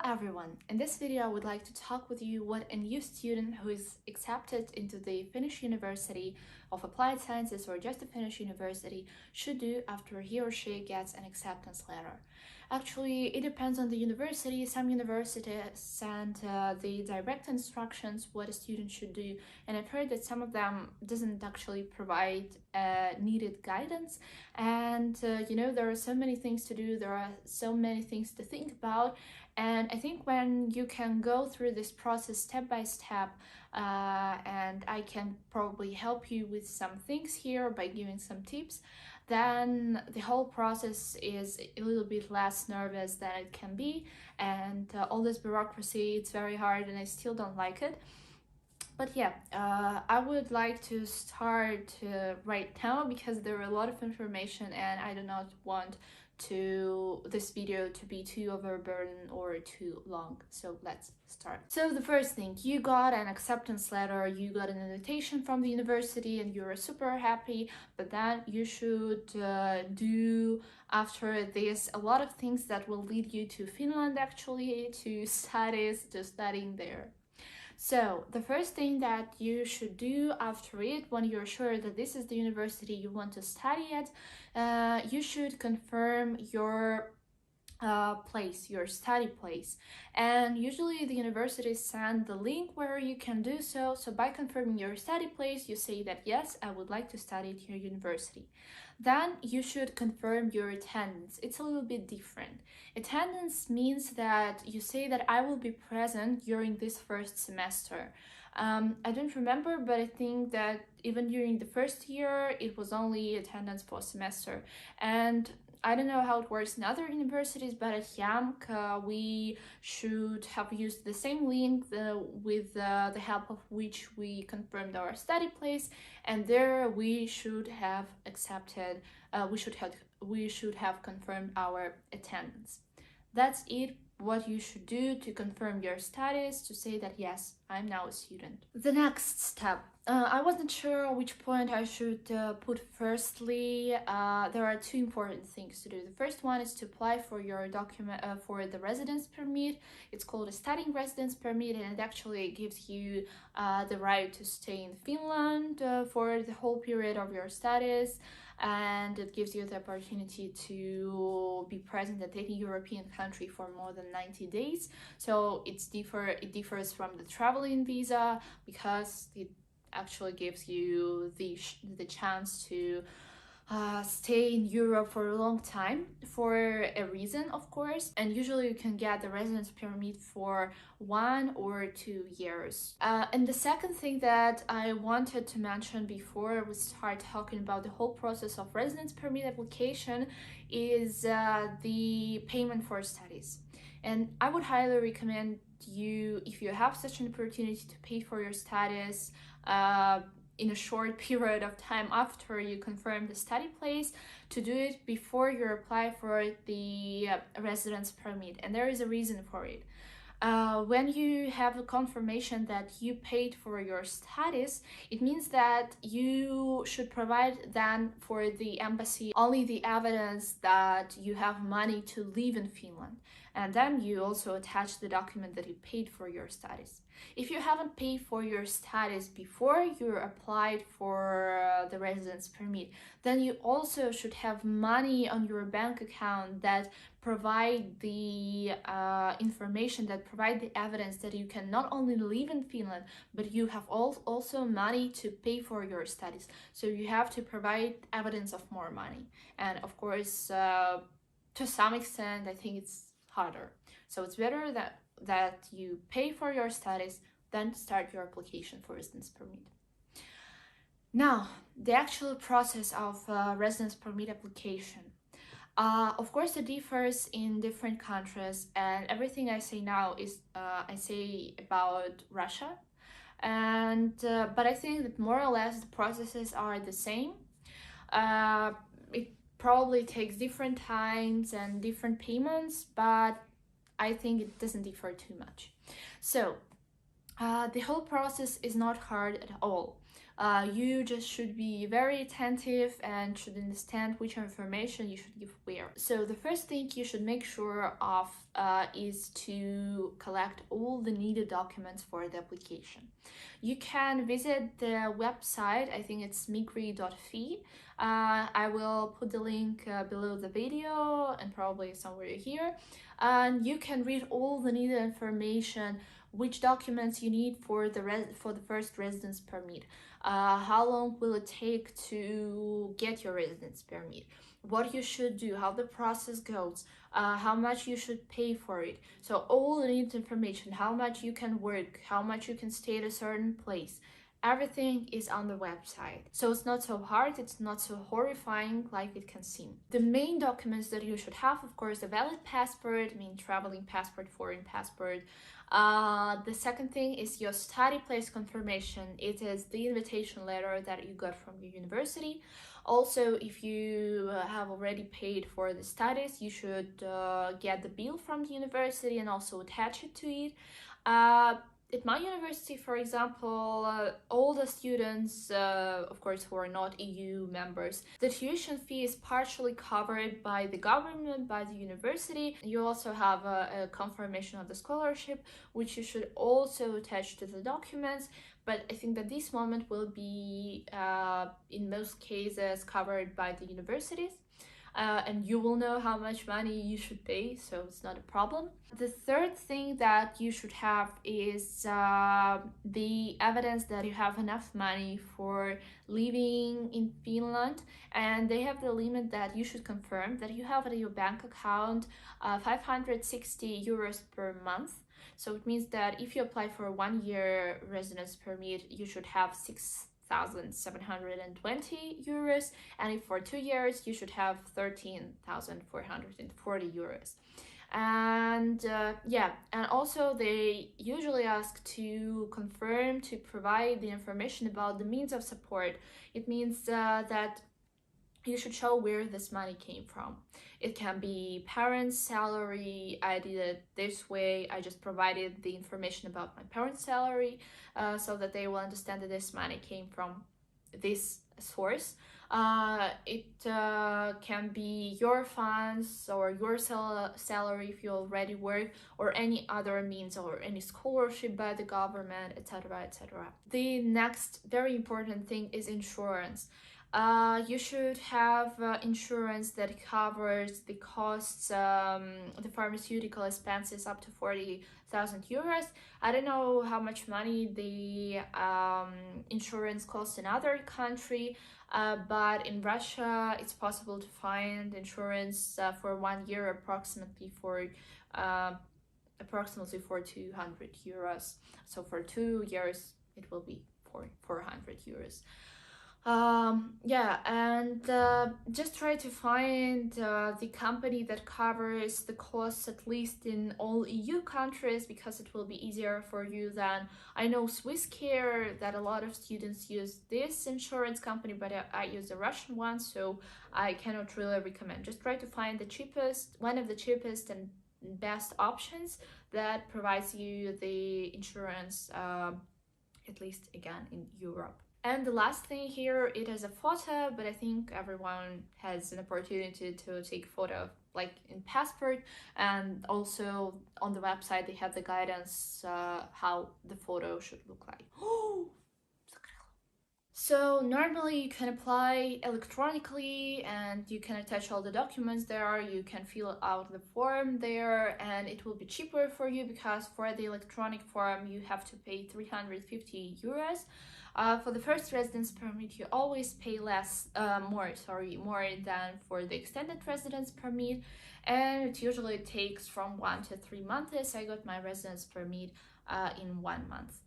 everyone, in this video I would like to talk with you what a new student who is accepted into the Finnish University of Applied Sciences or just the Finnish University should do after he or she gets an acceptance letter. Actually, it depends on the university. Some universities send the direct instructions what a student should do, and I've heard that some of them doesn't actually provide needed guidance. And there are so many things to do, there are so many things to think about, and I think when you can go through this process step by step, and I can probably help you with some things here by giving some tips, then the whole process is a little bit less nervous than it can be. And all this bureaucracy, it's very hard and I still don't like it. But yeah, I would like to start right now because there are a lot of information and I do not want this video to be too overburdened or too long. So let's start. So the first thing, you got an acceptance letter, you got an invitation from the university and you're super happy, but then you should do after this a lot of things that will lead you to Finland, actually, to studying there. So the first thing that you should do after it, when you're sure that this is the university you want to study at, you should confirm your place, your study place. And usually the universities send the link where you can do so. So by confirming your study place, you say that yes, I would like to study at your university. Then you should confirm your attendance. It's a little bit different. Attendance means that you say that I will be present during this first semester. I don't remember, but I think that even during the first year, it was only attendance per semester. And I don't know how it works in other universities, but at YAMK we should have used the same link with the help of which we confirmed our study place, and there we should have accepted, we should have confirmed our attendance. That's it. What you should do to confirm your status, to say that yes, I'm now a student. The next step, I wasn't sure which point I should put firstly. There are two important things to do. The first one is to apply for your document for the residence permit. It's called a studying residence permit, and it actually gives you the right to stay in Finland for the whole period of your studies. And it gives you the opportunity to be present at any European country for more than 90 days. So it differs from the traveling visa because it actually gives you the chance to stay in Europe for a long time for a reason, of course, and usually you can get the residence permit for 1 or 2 years. And the second thing that I wanted to mention before we start talking about the whole process of residence permit application is the payment for studies. And I would highly recommend you, if you have such an opportunity to pay for your studies in a short period of time after you confirm the study place, to do it before you apply for the residence permit. And there is a reason for it. When you have a confirmation that you paid for your studies, it means that you should provide then for the embassy only the evidence that you have money to live in Finland. And then you also attach the document that you paid for your studies. If you haven't paid for your studies before you applied for the residence permit, then you also should have money on your bank account that provide the information, that provide the evidence that you can not only live in Finland, but you have also money to pay for your studies. So you have to provide evidence of more money. And of course, to some extent, I think it's harder. So it's better that you pay for your studies, then start your application for residence permit. Now, the actual process of residence permit application. Of course, it differs in different countries, and everything I say now is I say about Russia. And but I think that more or less the processes are the same. It probably takes different times and different payments, but I think it doesn't differ too much. So The whole process is not hard at all. You just should be very attentive and should understand which information you should give where. So the first thing you should make sure of is to collect all the needed documents for the application. You can visit the website, I think it's migri.fi. I will put the link below the video and probably somewhere here. And you can read all the needed information, which documents you need for the first residence permit, how long will it take to get your residence permit, what you should do, how the process goes, how much you should pay for it. So all the needed information, how much you can work, how much you can stay at a certain place, everything is on the website. So it's not so hard, it's not so horrifying like it can seem. The main documents that you should have, of course, a valid passport, I mean traveling passport, foreign passport. The second thing is your study place confirmation. It is the invitation letter that you got from your university. Also, if you have already paid for the studies, you should get the bill from the university and also attach it to it. At my university, for example, all the students, of course, who are not EU members, the tuition fee is partially covered by the government, by the university. You also have a confirmation of the scholarship, which you should also attach to the documents. But I think that this moment will be, in most cases, covered by the universities. And you will know how much money you should pay, so it's not a problem. The third thing that you should have is the evidence that you have enough money for living in Finland, and they have the limit that you should confirm that you have in your bank account 560 euros per month. So it means that if you apply for a 1-year residence permit, you should have 6,720 euros, and if for 2 years you should have 13,440 euros. And and also they usually ask to confirm, to provide the information about the means of support. It means that you should show where this money came from. It can be parents' salary. I did it this way. I just provided the information about my parents' salary so that they will understand that this money came from this source. It can be your funds or your salary if you already work, or any other means, or any scholarship by the government, etc., etc. The next very important thing is insurance. You should have insurance that covers the costs, the pharmaceutical expenses up to 40,000 euros. I don't know how much money the insurance costs in other country, but in Russia it's possible to find insurance for 1 year approximately for 200 euros. So for 2 years it will be 400 euros. And just try to find the company that covers the costs at least in all EU countries, because it will be easier for you than, I know Swiss Care, that a lot of students use this insurance company, but I use the Russian one, so I cannot really recommend. Just try to find the cheapest, one of the cheapest and best options that provides you the insurance, at least again in Europe. And the last thing here, it has a photo, but I think everyone has an opportunity to take photo like in passport, and also on the website they have the guidance how the photo should look like. So normally you can apply electronically and you can attach all the documents there, you can fill out the form there, and it will be cheaper for you because for the electronic form you have to pay 350 euros. For the first residence permit you always pay more than for the extended residence permit, and it usually takes from 1 to 3 months. I got my residence permit in 1 month.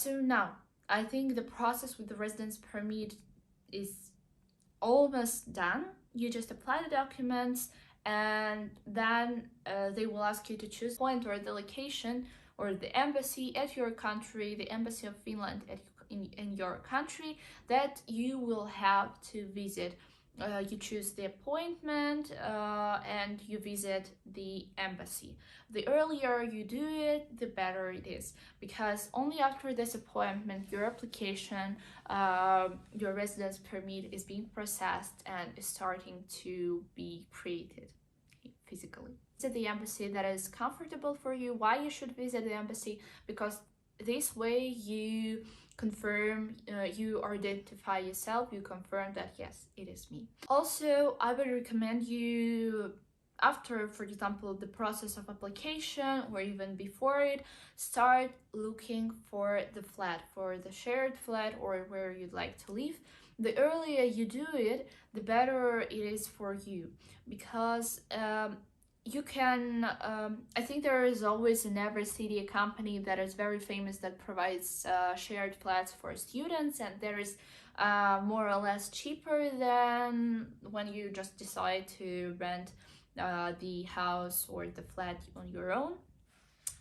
So now I think the process with the residence permit is almost done. You just apply the documents, and then they will ask you to choose point or the location or the embassy at your country, the embassy of Finland in your country that you will have to visit you choose the appointment and you visit the embassy. The earlier you do it, the better it is, because only after this appointment your application, your residence permit is being processed and is starting to be created physically. Visit the embassy that is comfortable for you. Why you should visit the embassy? Because this way you confirm, you identify yourself, you confirm that yes, it is me. Also, I would recommend you, after, for example, the process of application or even before it, start looking for the flat, for the shared flat or where you'd like to live. The earlier you do it, the better it is for you, because you can, I think there is always in every city a company that is very famous that provides shared flats for students, and there is more or less cheaper than when you just decide to rent the house or the flat on your own.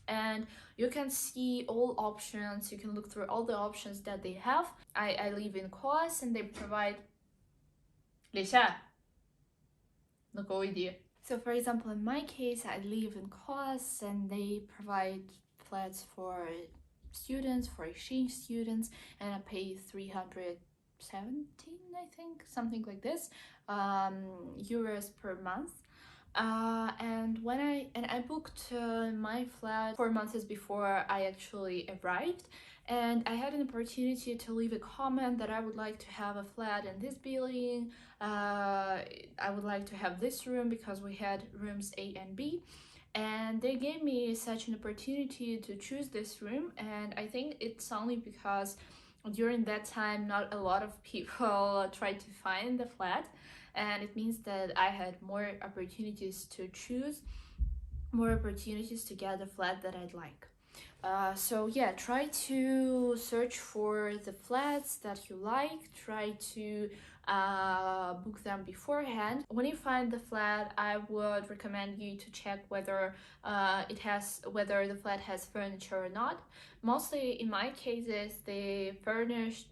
And you can see all options, you can look through all the options that they have. I live in Kos and they provide... Леся, ну-ка уйди. So for example, in my case, I live in Kos and they provide flats for students, for exchange students, and I pay 317, I think, something like this, euros per month. And when I booked my flat 4 months before I actually arrived, and I had an opportunity to leave a comment that I would like to have a flat in this building. I would like to have this room because we had rooms A and B, and they gave me such an opportunity to choose this room. And I think it's only because during that time not a lot of people tried to find the flat, and it means that I had more opportunities to choose, more opportunities to get the flat that I'd like. So yeah, try to search for the flats that you like, try to book them beforehand. When you find the flat, I would recommend you to check whether whether the flat has furniture or not. Mostly in my cases, the furnished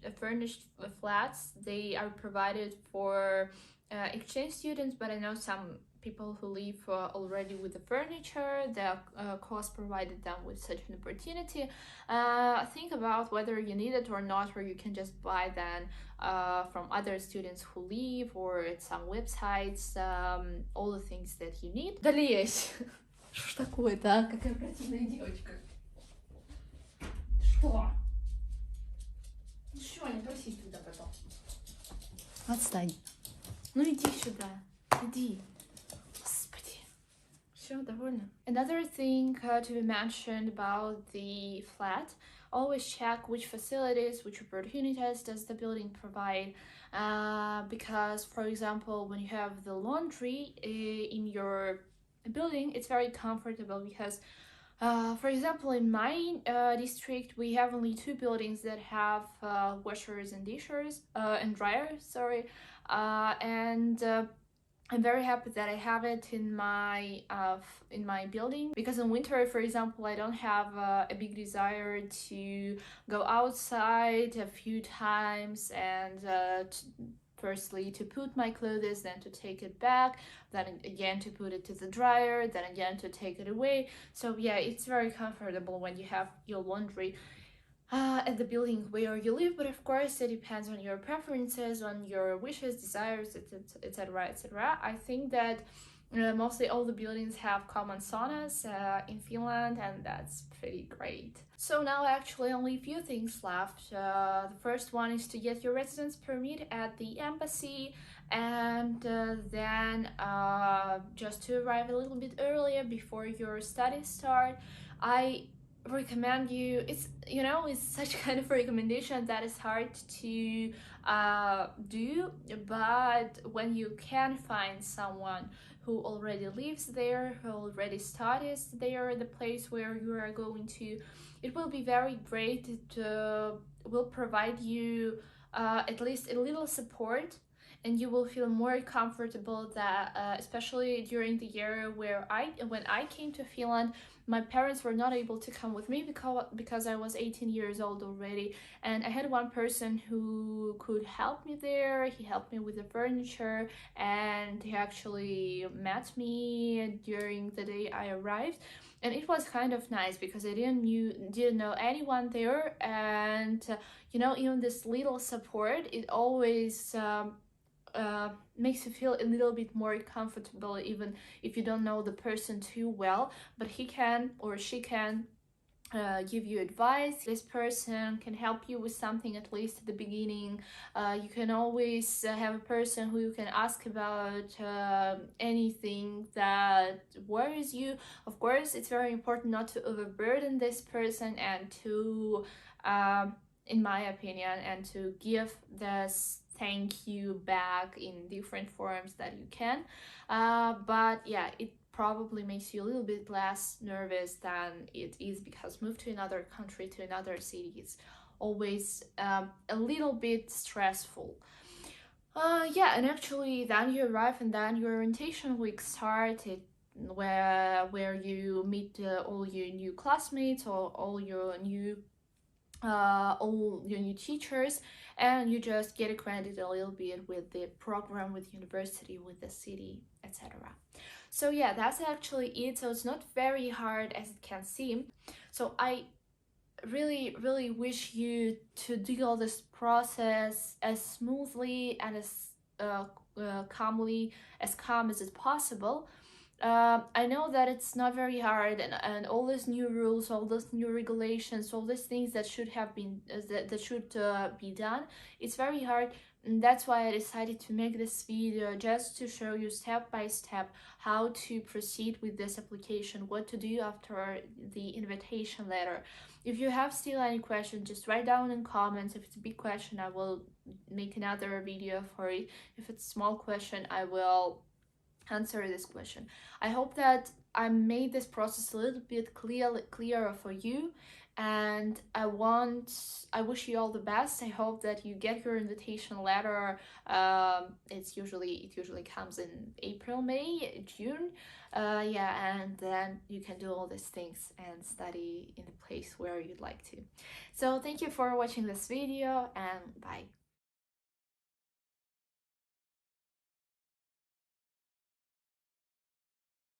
flats, they are provided for exchange students, but I know some people who live already with the furniture, the course provided them with such an opportunity. Think about whether you need it or not, or you can just buy them from other students who live, or at some websites, all the things that you need. Да лезь! Что ж такое-то, а? Какая противная девочка. Что? Что, не просись туда потом. Отстань. Ну иди сюда, иди. Another thing to be mentioned about the flat: always check which facilities, which opportunities does the building provide, because for example, when you have the laundry in your building, it's very comfortable because for example, in my district, we have only 2 buildings that have washers and dishers and dryers, sorry, and I'm very happy that I have it in my building, because in winter, for example, I don't have a big desire to go outside a few times and firstly to put my clothes, then to take it back, then again to put it to the dryer, then again to take it away. So yeah, it's very comfortable when you have your laundry at the building where you live, but of course it depends on your preferences, on your wishes, desires, etc, etc. I think that mostly all the buildings have common saunas in Finland, and that's pretty great. So now actually only a few things left. The first one is to get your residence permit at the embassy, and then just to arrive a little bit earlier before your studies start. I recommend you, it's such kind of recommendation that is hard to do, but when you can find someone who already lives there, who already studies there, the place where you are going to, it will be very great. It will provide you at least a little support, and you will feel more comfortable. That especially during the year when I came to Finland, my parents were not able to come with me because I was 18 years old already, and I had one person who could help me there. He helped me with the furniture, and he actually met me during the day I arrived, and it was kind of nice because I didn't know anyone there, and even this little support, it always makes you feel a little bit more comfortable, even if you don't know the person too well. But he can or she can give you advice. This person can help you with something, at least at the beginning. You can always have a person who you can ask about anything that worries you. Of course, it's very important not to overburden this person and to in my opinion, and to give this thank you back in different forms that you can. But yeah, it probably makes you a little bit less nervous than it is, because move to another country, to another city, is always a little bit stressful. Yeah, and actually, then you arrive, and then your orientation week started, where you meet all your new classmates, or all your new teachers, and you just get acquainted a little bit with the program, with university, with the city, etc. So yeah, that's actually it. So it's not very hard as it can seem. So I really wish you to do all this process as smoothly and as uh, calm as it's possible. I know that it's not very hard, and all these new rules, all those new regulations, all these things that should have been that should be done, it's very hard. And that's why I decided to make this video, just to show you step by step how to proceed with this application, what to do after the invitation letter. If you have still any questions, just write down in comments. If it's a big question, I will make another video for it. If it's a small question, I will answer this question. I hope that I made this process a little bit clearer for you, and I wish you all the best. I hope that you get your invitation letter. It usually comes in April, May, June. Yeah, and then you can do all these things and study in the place where you'd like to. So thank you for watching this video, and bye.